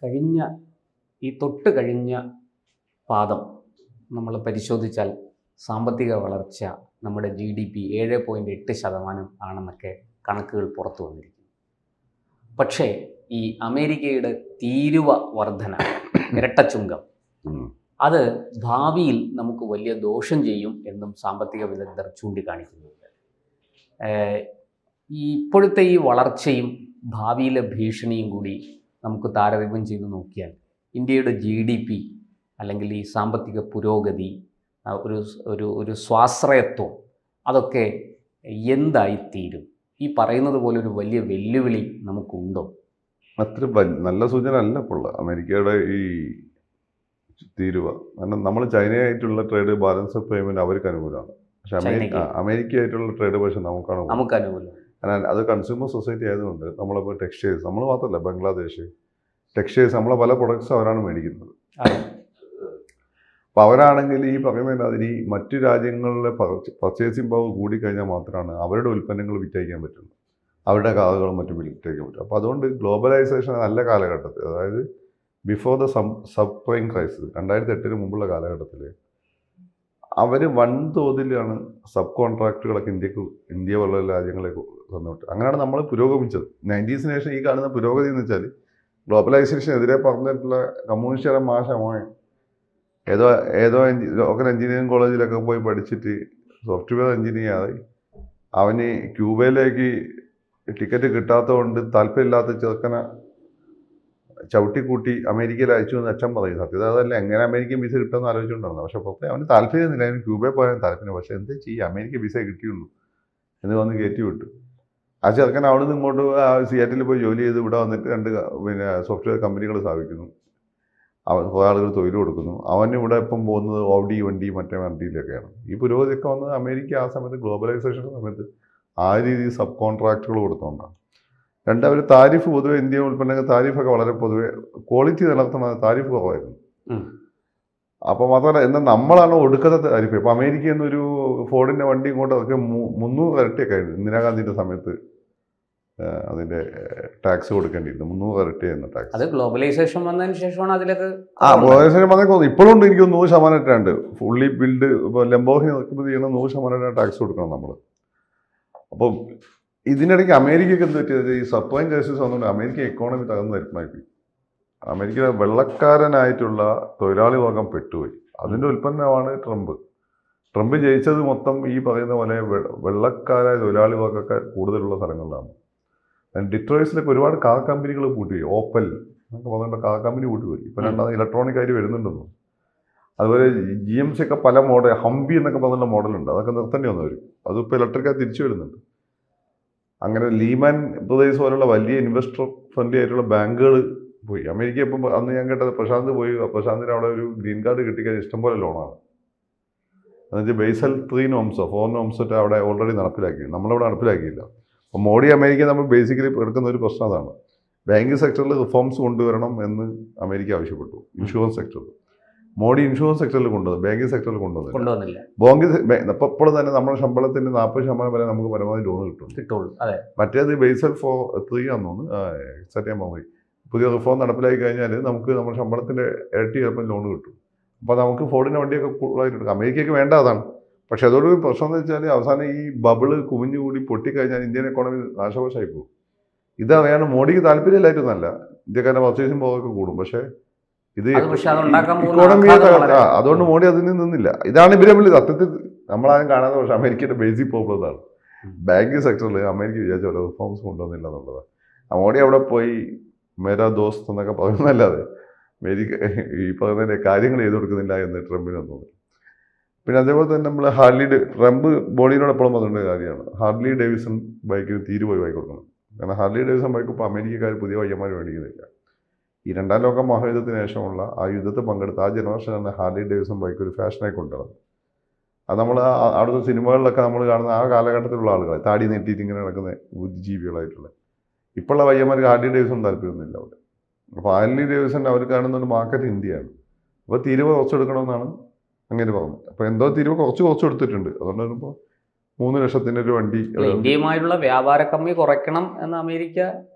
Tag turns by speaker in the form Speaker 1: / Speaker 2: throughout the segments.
Speaker 1: കഴിഞ്ഞ തൊട്ട് കഴിഞ്ഞ പാദം നമ്മൾ പരിശോധിച്ചാൽ സാമ്പത്തിക വളർച്ച നമ്മുടെ GDP 7.8% ആണെന്നൊക്കെ കണക്കുകൾ പുറത്തു വന്നിരിക്കുന്നു. പക്ഷേ ഈ അമേരിക്കയുടെ തീരുവ വർധന, ഇരട്ടച്ചുങ്കം, അത് ഭാവിയിൽ നമുക്ക് വലിയ ദോഷം ചെയ്യും എന്നും സാമ്പത്തിക വിദഗ്ധർ ചൂണ്ടിക്കാണിക്കുന്നുണ്ട്. ഇപ്പോഴത്തെ ഈ വളർച്ചയും ഭാവിയിലെ ഭീഷണിയും കൂടി നമുക്ക് താരതമ്യം ചെയ്ത് നോക്കിയാൽ ഇന്ത്യയുടെ GDP അല്ലെങ്കിൽ ഈ സാമ്പത്തിക പുരോഗതി, ഒരു സ്വാശ്രയത്വം, അതൊക്കെ എന്തായിത്തീരും? ഈ പറയുന്നത് പോലെ ഒരു വലിയ വെല്ലുവിളി നമുക്കുണ്ടോ?
Speaker 2: അത്ര നല്ല സൂചന അല്ല ഇപ്പോൾ അമേരിക്കയുടെ ഈ തീരുവ. കാരണം നമ്മൾ ചൈനയായിട്ടുള്ള ട്രേഡ് ബാലൻസ് ഓഫ് പേയ്മെന്റ് അവർക്ക് അനുകൂലമാണ്. പക്ഷെ അമേരിക്കയായിട്ടുള്ള ട്രേഡ് പക്ഷേ നമുക്ക്
Speaker 1: അനുകൂലം.
Speaker 2: കാരണം അത് കൺസ്യൂമർ സൊസൈറ്റി ആയതുകൊണ്ട് നമ്മളിപ്പോൾ ടെക്സ്റ്റൈൽസ്, നമ്മൾ മാത്രമല്ല, ബംഗ്ലാദേശ് ടെക്സ്റ്റൈൽസ്, നമ്മളെ പല പ്രൊഡക്ട്സ് അവരാണ് മേടിക്കുന്നത്. അപ്പോൾ അവരാണെങ്കിൽ ഈ പറയുന്നതിന് അതിന് മറ്റു രാജ്യങ്ങളിലെ പർച്ചേസിംഗ് പവർ കൂടിക്കഴിഞ്ഞാൽ മാത്രമാണ് അവരുടെ ഉൽപ്പന്നങ്ങൾ വിറ്റഴിക്കാൻ പറ്റുള്ളൂ, അവരുടെ കാറുകളും മറ്റും വിറ്റഴിക്കാൻ പറ്റും. അപ്പോൾ അതുകൊണ്ട് ഗ്ലോബലൈസേഷൻ നല്ല കാലഘട്ടത്തിൽ, അതായത് before the sub prime crisis 2008 മുമ്പുള്ള കാലഘട്ടത്തിൽ അവർ വൻതോതിലാണ് സബ് കോൺട്രാക്റ്റുകളൊക്കെ ഇന്ത്യ പോലുള്ള രാജ്യങ്ങളിലേക്ക് വന്നിട്ട്. അങ്ങനെയാണ് നമ്മൾ പുരോഗമിച്ചത്. 90s ശേഷം ഈ കാണുന്ന പുരോഗതി എന്ന് വെച്ചാൽ ഗ്ലോബലൈസേഷനെതിരെ പറഞ്ഞിട്ടുള്ള കമ്മ്യൂണിസ്റ്റുകാരൻ മാഷമായ ഏതോ ലോക്കൽ എഞ്ചിനീയറിംഗ് കോളേജിലൊക്കെ പോയി പഠിച്ചിട്ട് സോഫ്റ്റ്വെയർ എഞ്ചിനീയറായി അവന് ക്യൂബയിലേക്ക് ടിക്കറ്റ് കിട്ടാത്തതുകൊണ്ട് താല്പര്യമില്ലാത്ത ചെറുക്കനെ ചവിട്ടിക്കൂട്ടി അമേരിക്കയിൽ അയച്ചു എന്ന് അച്ഛൻ പറയും. സത്യത അതല്ല, എങ്ങനെ അമേരിക്കൻ വിസ കിട്ടുമെന്ന് ആലോചിച്ചുകൊണ്ടിരുന്നത്. പക്ഷെ പുറത്തെ അവന് താല്പര്യമൊന്നുമില്ല, അവന് ക്യൂബയിൽ പോയാൽ താല്പര്യം. പക്ഷെ എന്ത് ചെയ്യുക, അമേരിക്ക വിസ കിട്ടിയുള്ളൂ എന്ന് വന്ന് കയറ്റി വിട്ടു. ആ ചെറുക്കൻ അവിടെ നിന്ന് ഇങ്ങോട്ട് സിയാറ്റിൽ പോയി ജോലി ചെയ്ത് ഇവിടെ വന്നിട്ട് 2 സോഫ്റ്റ്വെയർ കമ്പനികൾ സ്ഥാപിക്കുന്നു. കുറേ ആളുകൾ തൊഴിൽ കൊടുക്കുന്നു. അവന് ഇവിടെ ഇപ്പം പോകുന്നത് ഓഡി വണ്ടി മറ്റേ വണ്ടിയിലൊക്കെയാണ്. ഈ പുരോഗതിയൊക്കെ വന്നത് അമേരിക്ക ആ സമയത്ത് ഗ്ലോബലൈസേഷൻ്റെ സമയത്ത് ആ രീതിയിൽ സബ് കോൺട്രാക്റ്റുകൾ കൊടുത്തുകൊണ്ടാണ്. അവർ താരിഫ് പൊതുവെ ഇന്ത്യൻ ഉൽപ്പന്നങ്ങൾ താരിഫൊക്കെ വളരെ പൊതുവെ ക്വാളിറ്റി നിലനിർത്തുന്ന താരിഫ് കുറവായിരുന്നു. അപ്പോൾ മാത്രമല്ല, എന്നാൽ നമ്മളാണ് ഒടുക്കത്തെ താരിഫ്. ഇപ്പോൾ അമേരിക്കയിൽ നിന്നൊരു ഫോർഡിൻ്റെ വണ്ടി ഇങ്ങോട്ട് അതൊക്കെ 300 ഇരട്ടിയൊക്കെ ആയിരുന്നു. ഇന്ദിരാഗാന്ധിയുടെ സമയത്ത് അതിൻ്റെ ടാക്സ് കൊടുക്കേണ്ടിയിരുന്നു. 300 ഇരട്ടിയായിരുന്നു ടാക്സ്.
Speaker 1: അത് ഗ്ലോബലൈസേഷൻ വന്നതിന് ശേഷമാണ് അതിലൊക്കെ
Speaker 2: ഗ്ലോബലൈസേഷൻ വന്നേക്കോ ഇപ്പോഴും ഉണ്ട്. എനിക്ക് 100% ഫുള്ളി ബിൽഡ് ഇപ്പോൾ ലംബോഹിനി നിൽക്കുമ്പോൾ ചെയ്യുന്ന 100% ടാക്സ് കൊടുക്കണം നമ്മൾ. അപ്പം ഇതിനിടയ്ക്ക് അമേരിക്കയ്ക്ക് എന്ത് പറ്റിയത്, ഈ സപ്ലൈം ക്രൈസിസ് വന്നുകൊണ്ട് അമേരിക്ക എക്കോണമി തകർന്ന് തരുമായിപ്പോയി. അമേരിക്ക വെള്ളക്കാരനായിട്ടുള്ള തൊഴിലാളി വർഗം പെട്ടുപോയി. അതിൻ്റെ ഉൽപ്പന്നമാണ് ട്രംപ് ജയിച്ചത് മൊത്തം ഈ പറയുന്ന പോലെ വെള്ളക്കാരായ തൊഴിലാളി വർഗ്ഗക്കാർ കൂടുതലുള്ള സ്ഥലങ്ങളിലാണ്. ഡിട്രോയിസിലൊക്കെ ഒരുപാട് കാർ കമ്പനികൾ പൂട്ടിപ്പോയി. ഓപ്പൽ എന്നൊക്കെ പറഞ്ഞിട്ട് കാർ കമ്പനി പൂട്ടിപ്പോയി. ഇപ്പം രണ്ടാമത് ഇലക്ട്രോണിക് ആയിട്ട് വരുന്നുണ്ടെന്നു. അതുപോലെ GMC ഒക്കെ പല മോഡൽ, ഹംബി എന്നൊക്കെ പറഞ്ഞുള്ള മോഡലുണ്ട്, അതൊക്കെ നിർത്തേണ്ടി വന്നു വരും. അതിപ്പോൾ ഇലക്ട്രിക്കായി തിരിച്ചു വരുന്നുണ്ട്. അങ്ങനെ ലീമാൻ ബ്രദേഴ്സ് പോലുള്ള വലിയ ഇൻവെസ്റ്റർ ഫ്രണ്ട്ലി ആയിട്ടുള്ള ബാങ്കുകൾ പോയി. അമേരിക്ക ഇപ്പം അന്ന് ഞാൻ കേട്ടത് പ്രശാന്ത് പോയി, പ്രശാന്തിന് അവിടെ ഒരു ഗ്രീൻ കാർഡ് കിട്ടിക്കാൻ ഇഷ്ടംപോലെ ലോണാണ്. എന്നുവെച്ചാൽ ബേസൽ 3 നോംസോ 4 നോംസോ അവിടെ ഓൾറെഡി നടപ്പിലാക്കി, നമ്മളവിടെ നടപ്പിലാക്കിയില്ല. അപ്പോൾ മോഡി അമേരിക്ക നമ്മൾ ബേസിക്കലി എടുക്കുന്ന ഒരു പ്രശ്നം അതാണ്. ബാങ്കിങ് സെക്ടറിൽ റിഫോംസ് കൊണ്ടുവരണം എന്ന് അമേരിക്ക ആവശ്യപ്പെട്ടു. ഇൻഷുറൻസ് സെക്ടറിൽ മോഡി ഇൻഷുറൻസ് സെക്ടറിൽ കൊണ്ടുവന്നു, ബാങ്കിങ് സെക്ടറിൽ കൊണ്ടുവന്നില്ല. ഇപ്പോൾ തന്നെ നമ്മുടെ ശമ്പളത്തിൻ്റെ 40% വരെ നമുക്ക് പരമാവധി ലോൺ കിട്ടുള്ളൂ. മറ്റേത് ബേസൽ 3 ആണെന്ന് തോന്നുന്നു, എക്സാക്ട് ഞാൻ പറഞ്ഞു. പുതിയ റിഫോം നടപ്പിലാക്കി കഴിഞ്ഞാൽ നമുക്ക് നമ്മുടെ ശമ്പളത്തിൻ്റെ ഇരട്ടി ചിലപ്പോൾ ലോൺ കിട്ടും. അപ്പോൾ നമുക്ക് ഫോർഡിൻ്റെ വണ്ടിയൊക്കെ കൂടുതലായിട്ട് എടുക്കാം. അമേരിക്കയ്ക്ക് വേണ്ട അതാണ്. പക്ഷേ അതോടൊരു പ്രശ്നം എന്ന് വെച്ചാൽ അവസാനം ഈ ബബിള് കുമിഞ്ഞുകൂടി പൊട്ടിക്കഴിഞ്ഞാൽ ഇന്ത്യൻ എക്കോണമി നാശകോശമായി പോകും. ഇതറിയാണ്ട് മോഡിക്ക് താല്പര്യമില്ലായിട്ടൊന്നല്ല, ഇന്ത്യക്കാരുടെ പർച്ചേസിംഗ് പവറൊക്കെ കൂടും. പക്ഷേ ഇത് ഇക്കോണമിയെ അതുകൊണ്ട് മോഡി അതിന് നിന്നില്ല. ഇതാണ് ഇവരെ സത്യത്തിൽ നമ്മളാരും കാണാതെ. പക്ഷേ അമേരിക്കയുടെ ബേസിക് പ്രോബ്ലം ഇതാണ്. ബാങ്കിങ് സെക്ടറിൽ അമേരിക്ക വിചാരിച്ച പോലെ റിഫോംസ് കൊണ്ടുവന്നില്ല എന്നുള്ളതാണ്. മോഡി അവിടെ പോയി മേരാ ദോസ്ത് എന്നൊക്കെ പറയുന്നതല്ലാതെ അമേരിക്ക ഈ പറയുന്നതിൻ്റെ കാര്യങ്ങൾ ചെയ്തു കൊടുക്കുന്നില്ല എന്ന് ട്രംപിന് തോന്നുന്നു. പിന്നെ അതേപോലെ തന്നെ നമ്മൾ ട്രംപ് മോഡിയോട് എപ്പോഴും പറഞ്ഞിട്ടുള്ള കാര്യമാണ്, ഹാർലി ഡേവിസൺ ബൈക്കിന് തീരുപോയി ബൈക്ക് കൊടുക്കണം. കാരണം ഹാർലി ഡേവിസൺ ബൈക്ക് ഇപ്പോൾ അമേരിക്കക്കാർ പുതിയ പയ്യന്മാർ മേടിക്കുന്നില്ല. ഈ 2ാം ലോക മഹായുദ്ധത്തിന് ശേഷമുള്ള ആ യുദ്ധത്തിൽ പങ്കെടുത്ത ആ ജനറേഷനാണ് ഹാർലി ഡേവിസൺ ബൈക്ക് ഒരു ഫാഷനായി കൊണ്ടുവന്നത്. അത് നമ്മൾ അവിടുത്തെ സിനിമകളിലൊക്കെ നമ്മൾ കാണുന്ന ആ കാലഘട്ടത്തിലുള്ള ആളുകൾ, താടി നെട്ടിയിട്ട് ഇങ്ങനെ നടക്കുന്ന ബുദ്ധിജീവികളായിട്ടുള്ള ഇപ്പോഴുള്ള പയ്യന്മാർക്ക് ഹാർലി ഡേവിസൺ താല്പര്യമൊന്നുമില്ല അവിടെ. അപ്പോൾ ഹാർലി ഡേവിസൺ അവർ കാണുന്ന മാർക്കറ്റ് ഇന്ത്യയാണ്. അപ്പോൾ തീരുവ കുറച്ചെടുക്കണമെന്നാണ് അങ്ങനെ പറഞ്ഞു. അപ്പോൾ എന്തോ തീരുവ കുറച്ച് കൊടുത്തിട്ടുണ്ട്. അതുകൊണ്ട് വരുമ്പോൾ 3 ലക്ഷത്തിൻ്റെ ഒരു വണ്ടി.
Speaker 1: ഇന്ത്യയുമായിട്ടുള്ള വ്യാപാര കമ്മി കുറയ്ക്കണം എന്ന് അമേരിക്ക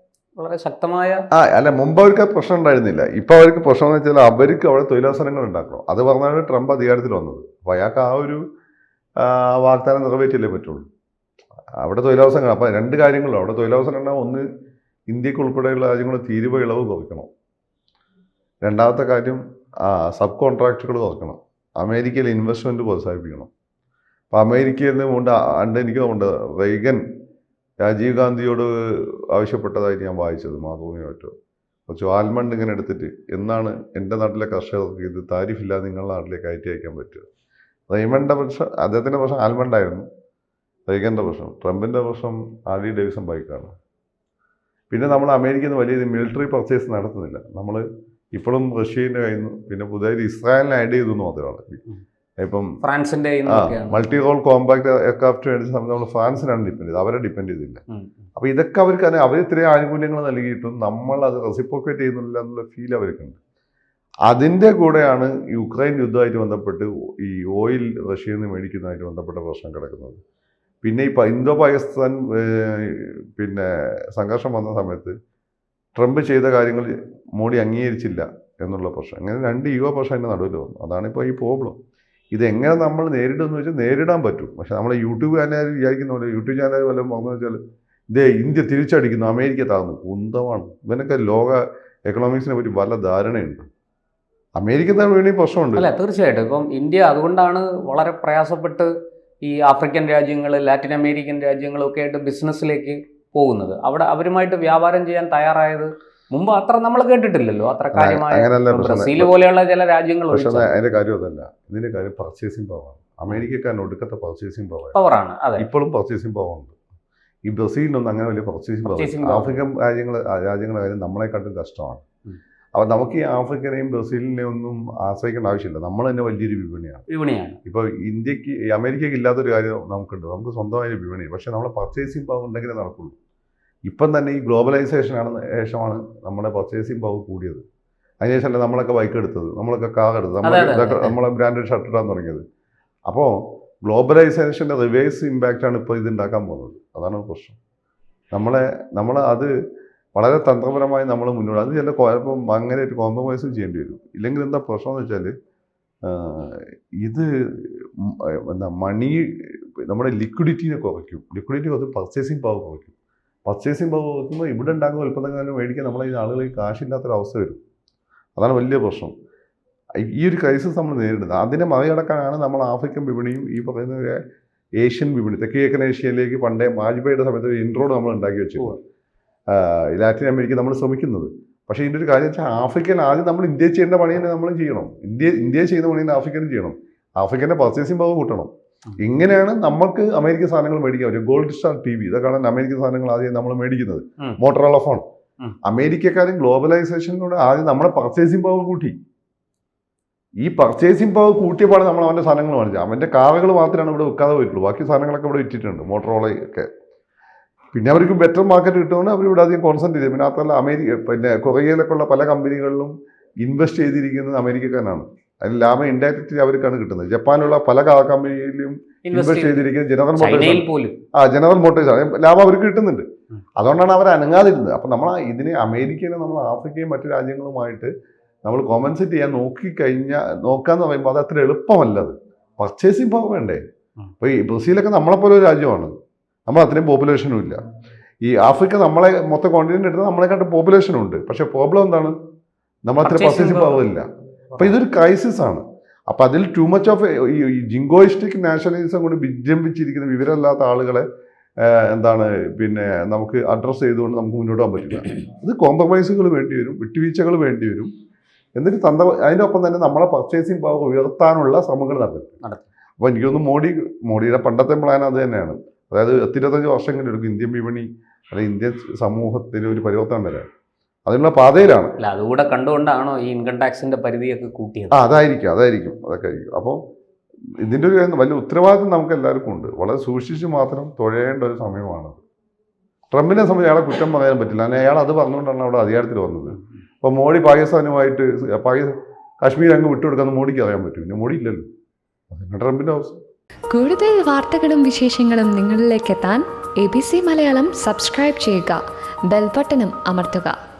Speaker 1: വളരെ ശക്തമായ
Speaker 2: അല്ല മുമ്പ് അവർക്ക് പ്രശ്നം ഉണ്ടായിരുന്നില്ല. ഇപ്പൊ അവർക്ക് പ്രശ്നം എന്ന് വെച്ചാൽ അവർക്ക് അവിടെ തൊഴിലവസരങ്ങൾ ഉണ്ടാക്കണം. അത് പറഞ്ഞാണ് ട്രംപ് അധികാരത്തിൽ വന്നത്. അപ്പൊ അയാൾക്ക് ആ ഒരു വാഗ്ദാനം നിറവേറ്റില്ലേ പറ്റുള്ളൂ. അവിടെ തൊഴിലവസരങ്ങൾ അപ്പൊ രണ്ട് കാര്യങ്ങളും അവിടെ തൊഴിലവസരം ഉണ്ടാകും. ഒന്ന്, ഇന്ത്യക്ക് ഉൾപ്പെടെയുള്ള രാജ്യങ്ങൾ തീരുവ ഇളവ് കുറയ്ക്കണം. രണ്ടാമത്തെ കാര്യം സബ് കോൺട്രാക്റ്റുകൾ കുറയ്ക്കണം. അമേരിക്കയിൽ ഇൻവെസ്റ്റ്മെന്റ് പ്രോത്സാഹിപ്പിക്കണം. അപ്പം അമേരിക്കയിൽ നിന്ന് എനിക്ക് തോന്നുന്നുണ്ട് റെയ്ഗൻ രാജീവ് ഗാന്ധിയോട് ആവശ്യപ്പെട്ടതായിട്ട് ഞാൻ വായിച്ചത് മാതൃഭൂമിയായിട്ട്. കുറച്ച് ആൽമണ്ട് ഇങ്ങനെ എടുത്തിട്ട് എന്നാണ് എൻ്റെ നാട്ടിലെ കർഷകർക്ക് ഇത് താരിഫില്ലാതെ നിങ്ങളുടെ നാട്ടിലേക്ക് കയറ്റി അയക്കാൻ പറ്റുക. റെയ്മൻ്റെ പ്രശ്നം, അദ്ദേഹത്തിൻ്റെ പ്രശ്നം ആൽമണ്ടായിരുന്നു. റെയ്ഗൻ്റെ പ്രശ്നം, ട്രംപിൻ്റെ പ്രശ്നം ആർലി ഡേവിസൺ ബൈക്കാണ്. പിന്നെ നമ്മൾ അമേരിക്കയിൽ നിന്ന് വലിയ മിലിറ്ററി പർച്ചേസ് നടത്തുന്നില്ല. നമ്മൾ ഇപ്പോഴും റഷ്യൻ്റെ കയ്യിൽ നിന്ന് പിന്നെ പുതിയതായിട്ട് ഇസ്രായേലിനെ ആഡ് ചെയ്തു എന്ന് മാത്രമാണ്. ഇപ്പം
Speaker 1: ഫ്രാൻസിന്റെ
Speaker 2: മൾട്ടി റോൾ കോമ്പാക്ട് എയർക്രാഫ്റ്റ് മേടിച്ച സമയത്ത് നമ്മൾ ഫ്രാൻസിനാണ് ഡിപ്പെൻഡ് ചെയ്തത്, അവരെ ഡിപ്പെൻഡ് ചെയ്തില്ല. അപ്പോൾ ഇതൊക്കെ അവർക്ക് അവർ ഇത്രയും ആനുകൂല്യങ്ങൾ നൽകിയിട്ടും നമ്മൾ അത് റെസിപ്രോക്കേറ്റ് ചെയ്യുന്നില്ല എന്നുള്ള ഫീൽ അവർക്കുണ്ട്. അതിൻ്റെ കൂടെയാണ് യുക്രൈൻ യുദ്ധമായിട്ട് ബന്ധപ്പെട്ട് ഈ ഓയിൽ റഷ്യയിൽ നിന്ന് മേടിക്കുന്നതായിട്ട് ബന്ധപ്പെട്ട പ്രശ്നം കിടക്കുന്നത്. പിന്നെ ഈ ഇന്തോ പാകിസ്ഥാൻ പിന്നെ സംഘർഷം വന്ന സമയത്ത് ട്രംപ് ചെയ്ത കാര്യങ്ങൾ മോഡി അംഗീകരിച്ചില്ല എന്നുള്ള പ്രശ്നം. അങ്ങനെ രണ്ട് പ്രശ്നം അതിൻ്റെ നടുവിൽ വന്നു. അതാണിപ്പോൾ ഈ പ്രോബ്ലം. ഇതെങ്ങനെ നമ്മൾ നേരിടുമെന്ന് വെച്ചാൽ നേരിടാൻ പറ്റും. പക്ഷെ നമ്മളെ യൂട്യൂബ് ചാനൽ വിചാരിക്കുന്ന പോലെ യൂട്യൂബ് ചാനൽ വല്ലതും പറഞ്ഞു വെച്ചാൽ ഇതേ ഇന്ത്യ തിരിച്ചടിക്കുന്നു, അമേരിക്ക താഴ്ന്നു, കുന്തമാണ്. ഇവനൊക്കെ ലോക എക്കണോമിക്സിനെ പറ്റി വല്ല ധാരണയുണ്ട്. അമേരിക്ക വേണ്ടി പ്രശ്നമുണ്ട്.
Speaker 1: അല്ല, തീർച്ചയായിട്ടും. ഇപ്പം ഇന്ത്യ അതുകൊണ്ടാണ് വളരെ പ്രയാസപ്പെട്ട് ഈ ആഫ്രിക്കൻ രാജ്യങ്ങൾ, ലാറ്റിൻ അമേരിക്കൻ രാജ്യങ്ങളൊക്കെ ആയിട്ട് ബിസിനസ്സിലേക്ക് പോകുന്നത്. അവിടെ അവരുമായിട്ട് വ്യാപാരം ചെയ്യാൻ തയ്യാറായത് മുമ്പ് അത്ര നമ്മൾ കേട്ടിട്ടില്ലല്ലോ. അത്ര കാര്യമായ ബ്രസീൽ പോലെയുള്ള ചില രാജ്യങ്ങൾ.
Speaker 2: പക്ഷേ അതിന്റെ കാര്യം അതല്ല, ഇതിന്റെ കാര്യം പർച്ചേസിംഗ് പവറാണ്. അമേരിക്കക്കാരൻ ഒടുക്കത്തെ പർച്ചേസിംഗ്
Speaker 1: പവറാണ്.
Speaker 2: ഇപ്പോഴും പർച്ചേസിംഗ് പവർ ഉണ്ട്. ഈ ബ്രസീലിനൊന്നും അങ്ങനെ വലിയ പർച്ചേസിംഗ് പവർ. ആഫ്രിക്കൻ രാജ്യങ്ങളുടെ കാര്യം നമ്മളെക്കാട്ടും കഷ്ടമാണ്. അപ്പോൾ നമുക്ക് ഈ ആഫ്രിക്കനെയും ബ്രസീലിനെയും ഒന്നും ആശ്രയിക്കേണ്ട ആവശ്യമില്ല. നമ്മൾ തന്നെ വലിയൊരു വിപണിയാണ്. ഇപ്പോൾ അമേരിക്കയ്ക്ക് ഇല്ലാത്തൊരു കാര്യം നമുക്കുണ്ട്. നമുക്ക് സ്വന്തമായ വിപണിയാണ്. പക്ഷേ നമ്മളെ പർച്ചേസിംഗ് പവർ ഉണ്ടെങ്കിലേ നടക്കുള്ളൂ. ഇപ്പം തന്നെ ഈ ഗ്ലോബലൈസേഷനാണ് ശേഷമാണ് നമ്മുടെ പർച്ചേസിംഗ് പവർ കൂടിയത്. അതിനുശേഷമല്ല നമ്മളൊക്കെ ബൈക്ക് എടുത്തത്, നമ്മളൊക്കെ കാർ എടുത്തത്, നമ്മളെ ബ്രാൻഡഡ് ഷർട്ട് ഇടാൻ തുടങ്ങിയത്. അപ്പോൾ ഗ്ലോബലൈസേഷൻ്റെ റിവേഴ്സ് ഇമ്പാക്റ്റാണ് ഇപ്പോൾ ഇത് ഉണ്ടാക്കാൻ പോകുന്നത്. അതാണ് പ്രശ്നം. നമ്മൾ അത് വളരെ തന്ത്രപരമായി നമ്മൾ മുന്നോട്ട്, അത് ചില കുഴപ്പം അങ്ങനെ ഒരു കോംപ്രമൈസും ചെയ്യേണ്ടി വരും. ഇല്ലെങ്കിൽ എന്താ പ്രശ്നം എന്ന് വെച്ചാൽ ഇത് മണി നമ്മുടെ ലിക്വിഡിറ്റിനെ കുറയ്ക്കും. ലിക്വിഡിറ്റി കുറച്ച് പർച്ചേസിംഗ് പവർ കുറയ്ക്കും. പർച്ചേസിംഗ് പവർ കുറയ്ക്കുമ്പോൾ ഇവിടെ ഉണ്ടാക്കുന്ന ഉൽപ്പന്നങ്ങളും മേടിക്കാൻ നമ്മളെ ഈ ആളുകൾക്ക് കാശില്ലാത്തൊരവസ്ഥ വരും. അതാണ് വലിയ പ്രശ്നം. ഈ ഒരു ക്രൈസിസ് നമ്മൾ നേരിടുന്നത്. അതിനെ മറികടക്കാനാണ് നമ്മൾ ആഫ്രിക്കൻ വിപണിയും ഈ പറയുന്ന ഏഷ്യൻ വിപണി, തെക്കേക്കൻ ഏഷ്യയിലേക്ക് പണ്ടേ വാജ്പേയിയുടെ സമയത്ത് ഒരു ഇൻട്രോഡ് നമ്മൾ ഉണ്ടാക്കി വെച്ചിരുന്നു. ലാറ്റിൻ അമേരിക്ക നമ്മൾ ശ്രമിക്കുന്നത്. പക്ഷേ ഇതിൻ്റെ ഒരു കാര്യം വെച്ചാൽ ആഫ്രിക്കൻ ആദ്യം നമ്മൾ ഇന്ത്യയിൽ ചെയ്യേണ്ട പണി തന്നെ നമ്മൾ ചെയ്യണം. ഇന്ത്യയിൽ ചെയ്യുന്ന പണി തന്നെ ആഫ്രിക്കനും ചെയ്യണം. ആഫ്രിക്കൻ്റെ പർച്ചേസിംഗ് പവർ കൂട്ടണം. ഇങ്ങനെയാണ് നമുക്ക് അമേരിക്കൻ സാധനങ്ങൾ മേടിക്കാൻ പറ്റും. ഗോൾഡ് സ്റ്റാർ TV, ഇതൊക്കെയാണ് അമേരിക്കൻ സാധനങ്ങൾ ആദ്യം നമ്മൾ മേടിക്കുന്നത്. Motorola phone. അമേരിക്കക്കാരും ഗ്ലോബലൈസേഷനിലൂടെ ആദ്യം നമ്മുടെ പർച്ചേസിംഗ് പവർ കൂട്ടി. ഈ പർച്ചേസിംഗ് പവർ കൂട്ടിയപ്പോൾ നമ്മൾ അവൻ്റെ സാധനങ്ങൾ മേടിച്ചത്. അവൻ്റെ കാറുകൾ മാത്രമാണ് ഇവിടെ വിൽക്കാതെ പോയിട്ടുള്ളൂ. ബാക്കി സാധനങ്ങളൊക്കെ ഇവിടെ വിറ്റിട്ടുണ്ട്, മോട്ടറോളയൊക്കെ. പിന്നെ അവർക്ക് ബെറ്റർ മാർക്കറ്റ് കിട്ടുകൊണ്ട് അവർ ഇവിടെ അധികം കോൺസെൻട്രേറ്റ് ചെയ്യും. പിന്നെ മാത്രമല്ല പിന്നെ കൊറിയയിലൊക്കെ ഉള്ള പല കമ്പനികളിലും ഇൻവെസ്റ്റ് ചെയ്തിരിക്കുന്നത് അമേരിക്കക്കാരാണ്. അതിൽ ലാഭം ഇൻഡയറക്റ്റ്ലി അവർക്കാണ് കിട്ടുന്നത്. ജപ്പാനിലുള്ള പല കമ്പനിയിലും ഇൻവെസ്റ്റ് ചെയ്തിരിക്കുന്നത് ജനറൽ മോട്ടോഴ്സാണ്. ലാഭം അവർക്ക് കിട്ടുന്നുണ്ട്. അതുകൊണ്ടാണ് അവർ അനങ്ങാതിരുന്നത്. അപ്പം നമ്മൾ ഇതിനെ അമേരിക്കയിലെ നമ്മൾ ആഫ്രിക്കയും മറ്റു രാജ്യങ്ങളുമായിട്ട് നമ്മൾ കോമ്പൻസേറ്റ് ചെയ്യാൻ നോക്കാന്ന് പറയുമ്പോൾ അത് അത്ര എളുപ്പമല്ലത്. പർച്ചേസിംഗ് പവർ വേണ്ടേ? അപ്പോൾ ഈ ബ്രസീലൊക്കെ നമ്മളെപ്പോലെ ഒരു രാജ്യമാണ്. നമ്മൾ അത്രയും പോപ്പുലേഷനും ഇല്ല. ഈ ആഫ്രിക്ക നമ്മളെ മൊത്തം കോണ്ടിനെന്റ് എടുത്താൽ നമ്മളെക്കാട്ട് പോപ്പുലേഷനും ഉണ്ട്. പക്ഷേ പ്രോബ്ലം എന്താണ്? നമ്മൾ അത്ര പർച്ചേസിംഗ് പവർ ഇല്ല. അപ്പോൾ ഇതൊരു ക്രൈസിസ് ആണ്. അപ്പോൾ അതിൽ ടു മച്ച് ഓഫ് ഈ ജിങ്കോയിസ്റ്റിക് നാഷണലിസം കൊണ്ട് വിജൃംഭിച്ചിരിക്കുന്ന വിവരമില്ലാത്ത ആളുകളെ പിന്നെ നമുക്ക് അഡ്രസ്സ് ചെയ്തുകൊണ്ട് നമുക്ക് മുന്നോട്ട് പോകാൻ പറ്റില്ല. അത് കോംപ്രമൈസുകൾ വേണ്ടി വരും, വിട്ടുവീഴ്ചകൾ വേണ്ടി വരും. എന്നിട്ട് അതിൻ്റെ ഒപ്പം തന്നെ നമ്മളെ പർച്ചേസിംഗ് പവർ ഉയർത്താനുള്ള ശ്രമങ്ങൾ നടത്തും. അപ്പോൾ എനിക്കൊന്ന് മോഡിയുടെ പണ്ടത്തെ പ്ലാൻ അത് തന്നെയാണ്. അതായത് 25 വർഷങ്ങളിൽ എടുക്കും ഇന്ത്യൻ വിപണി അല്ലെങ്കിൽ ഇന്ത്യൻ സമൂഹത്തിൽ ഒരു പരിവർത്തനം വരാൻ. അതിനുള്ള പാതയിലാണ്.
Speaker 1: അല്ല, അതുകൂടെ കണ്ടുകൊണ്ടാണോ ഈ ഇൻകം ടാക്സിന്റെ പരിധിയൊക്കെ കൂട്ടിയത്?
Speaker 2: അതായിരിക്കും അതൊക്കെ ആയിരിക്കും. അപ്പോൾ ഇതിൻ്റെ ഒരു വലിയ ഉത്തരവാദിത്വം നമുക്ക് എല്ലാവർക്കും ഉണ്ട്. വളരെ സൂക്ഷിച്ച് മാത്രം തുഴയേണ്ട ഒരു സമയമാണത്. ട്രംപിനെ സംബന്ധിച്ച് അയാളെ കുറ്റം പറയാൻ പറ്റില്ല. അല്ലെങ്കിൽ അയാൾ അത് പറഞ്ഞുകൊണ്ടാണ് അവിടെ അധികാരത്തിൽ വന്നത്. അപ്പോൾ മോഡി പാകിസ്ഥാനുമായിട്ട് കാശ്മീർ അങ്ങ് വിട്ടുകൊടുക്കാമെന്ന് മോഡിക്ക് അറിയാൻ പറ്റും. പിന്നെ മോഡി ഇല്ലല്ലോ. അതാണ് ട്രംപിൻ്റെ അവസ്ഥ.
Speaker 3: കൂടുതൽ വാർത്തകളും വിശേഷങ്ങളും നിങ്ങളിലേക്ക് എത്താൻ ABC മലയാളം സബ്സ്ക്രൈബ് ചെയ്യുക. ബെൽബട്ടനും അമർത്തുക.